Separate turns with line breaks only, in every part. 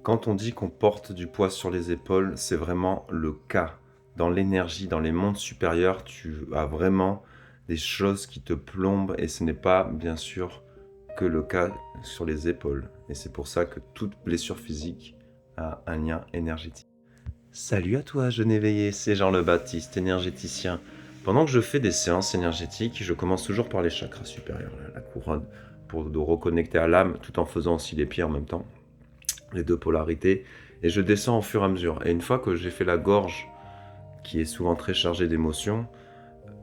Quand on dit qu'on porte du poids sur les épaules, c'est vraiment le cas. Dans l'énergie, dans les mondes supérieurs, tu as vraiment des choses qui te plombent et ce n'est pas, bien sûr, que le cas sur les épaules. Et c'est pour ça que toute blessure physique a un lien énergétique. Salut à toi, jeune éveillé, c'est Jean le Baptiste, énergéticien. Pendant que je fais des séances énergétiques, je commence toujours par les chakras supérieurs, la couronne, pour nous reconnecter à l'âme, tout en faisant aussi les pieds en même temps, les deux polarités, et je descends au fur et à mesure. Et une fois que j'ai fait la gorge, qui est souvent très chargée d'émotions,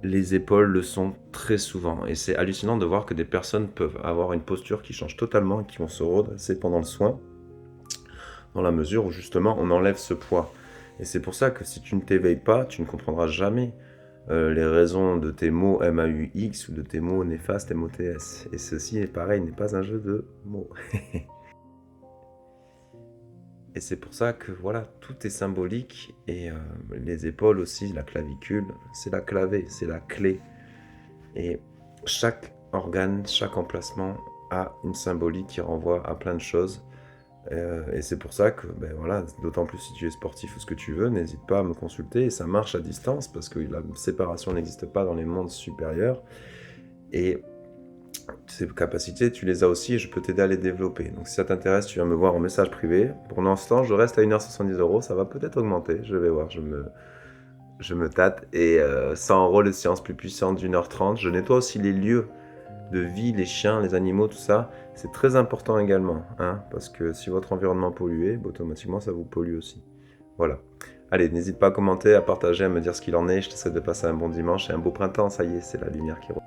les épaules le sont très souvent. Et c'est hallucinant de voir que des personnes peuvent avoir une posture qui change totalement et qui vont se redresser pendant le soin, dans la mesure où justement on enlève ce poids. Et c'est pour ça que si tu ne t'éveilles pas, tu ne comprendras jamais les raisons de tes mots MAUX ou de tes mots néfastes MOTS. Et ceci est pareil, n'est pas un jeu de mots. Et c'est pour ça que voilà, tout est symbolique et les épaules aussi, la clavicule, c'est la clavée, c'est la clé. Et chaque organe, chaque emplacement a une symbolique qui renvoie à plein de choses. Et c'est pour ça que, ben voilà, d'autant plus si tu es sportif ou ce que tu veux, n'hésite pas à me consulter. Et ça marche à distance parce que la séparation n'existe pas dans les mondes supérieurs. Et ces capacités, tu les as aussi et je peux t'aider à les développer. Donc si ça t'intéresse, tu viens me voir en message privé. Pour l'instant, je reste à 1h70€. Ça va peut-être augmenter, je vais voir. Je me tâte. Et 100€ les séances plus puissantes d'1h30. Je nettoie aussi les lieux de vie, les chiens, les animaux, tout ça. C'est très important également. Hein, parce que si votre environnement est pollué, bah, automatiquement, ça vous pollue aussi. Voilà. Allez, n'hésite pas à commenter, à partager, à me dire ce qu'il en est. Je te souhaite de passer un bon dimanche et un beau printemps. Ça y est, c'est la lumière qui revient.